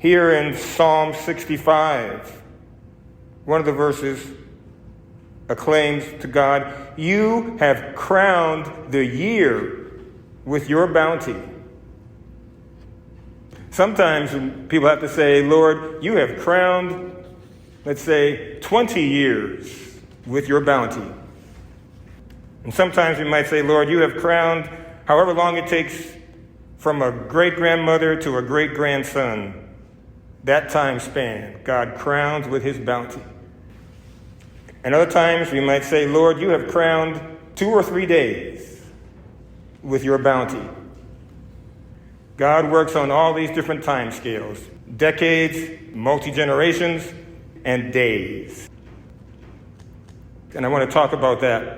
Here in Psalm 65, one of the verses acclaims to God, "You have crowned the year with your bounty." Sometimes people have to say, "Lord, you have crowned, let's say, 20 years with your bounty." And sometimes we might say, "Lord, you have crowned however long it takes from a great-grandmother to a great-grandson." That time span, God crowns with his bounty. And other times we might say, "Lord, you have crowned 2 or 3 days with your bounty." God works on all these different time scales: decades, multi-generations, and days. And I want to talk about that.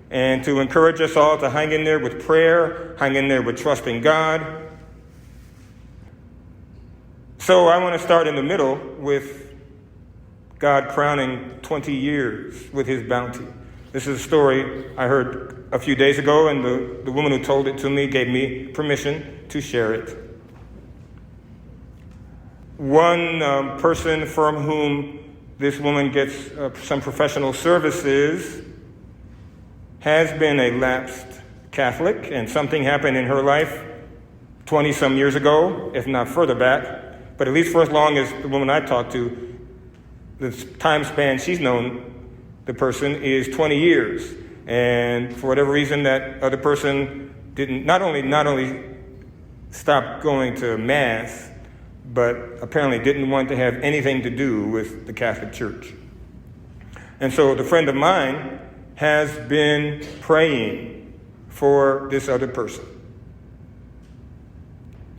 And to encourage us all to hang in there with prayer, hang in there with trusting God. So I want to start in the middle with God crowning 20 years with his bounty. This is a story I heard a few days ago, and the woman who told it to me gave me permission to share it. One person from whom this woman gets some professional services has been a lapsed Catholic, and something happened in her life 20-some years ago, if not further back. But at least for as long as the woman I talked to, the time span she's known the person is 20 years. And for whatever reason, that other person didn't not only stop going to Mass, but apparently didn't want to have anything to do with the Catholic Church. And so the friend of mine has been praying for this other person.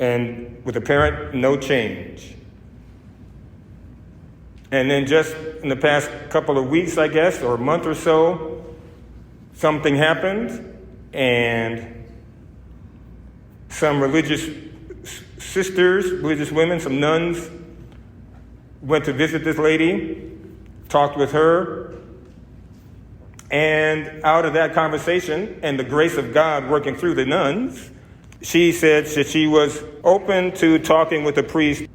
And with apparent no change. And then just in the past couple of weeks, I guess, or a month or so, something happened, and some religious sisters, religious women, some nuns, went to visit this lady, talked with her, and out of that conversation and the grace of God working through the nuns, she said that she was open to talking with a priest.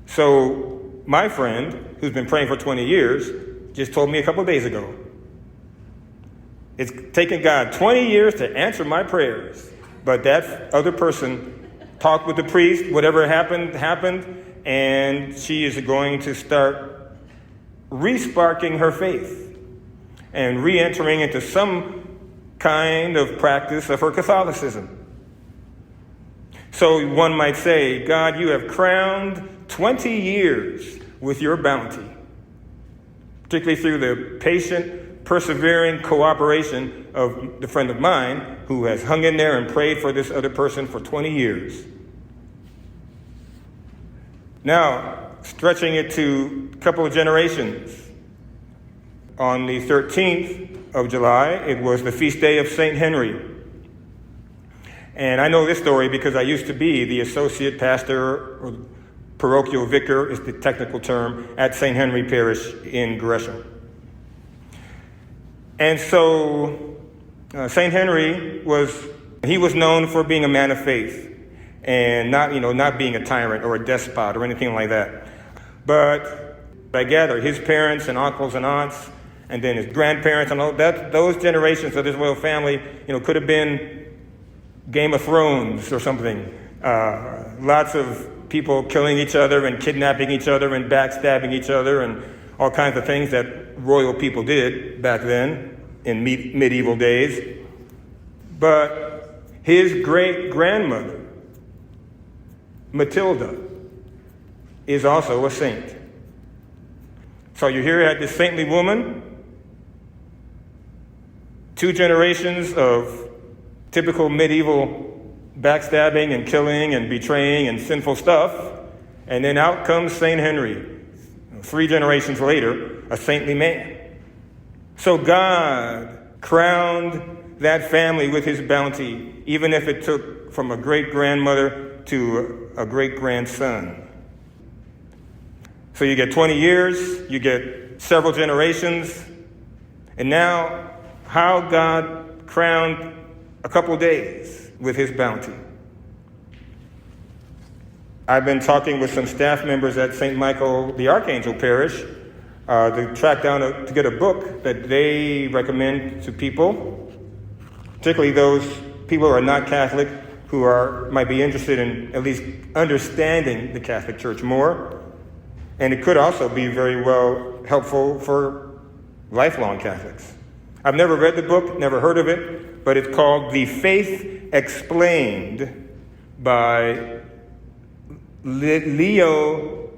So my friend, who's been praying for 20 years, just told me a couple of days ago, it's taken God 20 years to answer my prayers. But that other person talked with the priest, whatever happened, and she is going to start re-sparking her faith and re-entering into some kind of practice of her Catholicism. So one might say, God, you have crowned 20 years with your bounty, particularly through the patient, persevering cooperation of the friend of mine who has hung in there and prayed for this other person for 20 years. Now, stretching it to a couple of generations, on the 13th of July, it was the feast day of St. Henry. And I know this story because I used to be the associate pastor, or parochial vicar is the technical term, at St. Henry Parish in Gresham. And so St. Henry was known for being a man of faith and not being a tyrant or a despot or anything like that. But I gather his parents and uncles and aunts, and then his grandparents and all that, those generations of this royal family, could have been Game of Thrones or something. Lots of people killing each other and kidnapping each other and backstabbing each other and all kinds of things that royal people did back then in medieval days. But his great-grandmother, Matilda, is also a saint. So you here had this saintly woman, 2 generations of typical medieval backstabbing and killing and betraying and sinful stuff, and then out comes St. Henry, 3 generations later, a saintly man. So God crowned that family with his bounty, even if it took from a great-grandmother to a great-grandson. So you get 20 years, you get several generations, and now how God crowned a couple days with his bounty. I've been talking with some staff members at St. Michael the Archangel Parish to track down to get a book that they recommend to people, particularly those people who are not Catholic, who might be interested in at least understanding the Catholic Church more. And it could also be very well helpful for lifelong Catholics. I've never read the book, never heard of it, but it's called The Faith Explained by Leo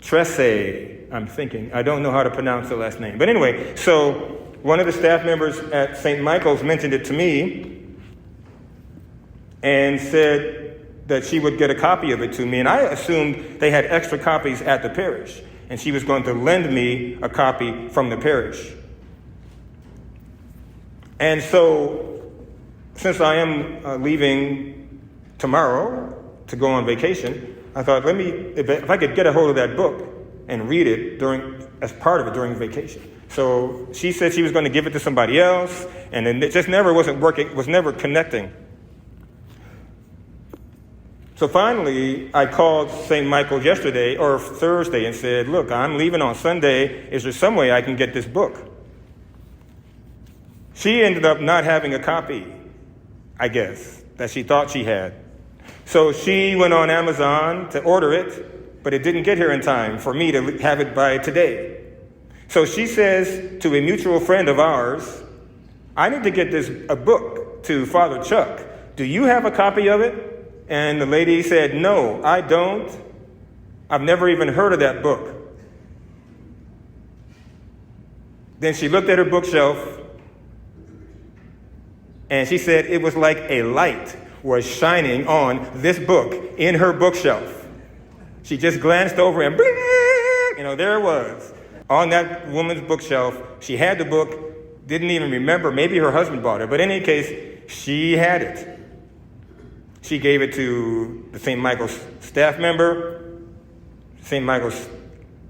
Tresse. I don't know how to pronounce the last name. But anyway, so one of the staff members at St. Michael's mentioned it to me and said that she would get a copy of it to me. And I assumed they had extra copies at the parish, and she was going to lend me a copy from the parish. And so, since I am leaving tomorrow to go on vacation, I thought, if I could get a hold of that book and read it as part of it during vacation. So she said she was going to give it to somebody else, and then it just never wasn't working, was never connecting. So finally, I called St. Michael yesterday or Thursday and said, look, I'm leaving on Sunday. Is there some way I can get this book? She ended up not having a copy, I guess, that she thought she had. So she went on Amazon to order it, but it didn't get here in time for me to have it by today. So she says to a mutual friend of ours, I need to get a book to Father Chuck. Do you have a copy of it? And the lady said, no, I don't. I've never even heard of that book. Then she looked at her bookshelf, and she said it was like a light was shining on this book in her bookshelf. She just glanced over and there it was on that woman's bookshelf. She had the book, didn't even remember. Maybe her husband bought it, but in any case, she had it. She gave it to the St. Michael's staff member. St. Michael's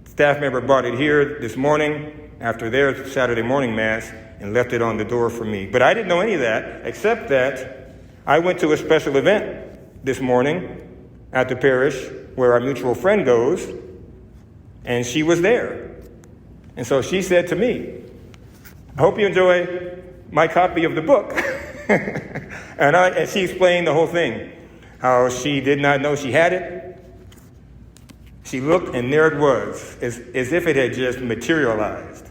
staff member brought it here this morning after their Saturday morning mass and left it on the door for me. But I didn't know any of that, except that I went to a special event this morning at the parish where our mutual friend goes, and she was there. And so she said to me, I hope you enjoy my copy of the book. and she explained the whole thing, how she did not know she had it. She looked, and there it was, as if it had just materialized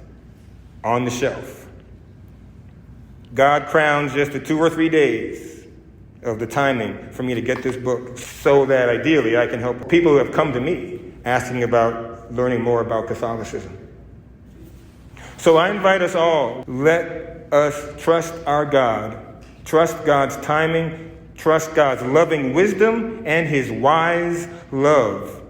on the shelf. God crowned just the 2 or 3 days of the timing for me to get this book so that ideally I can help people who have come to me asking about learning more about Catholicism. So I invite us all, let us trust our God, trust God's timing, trust God's loving wisdom and his wise love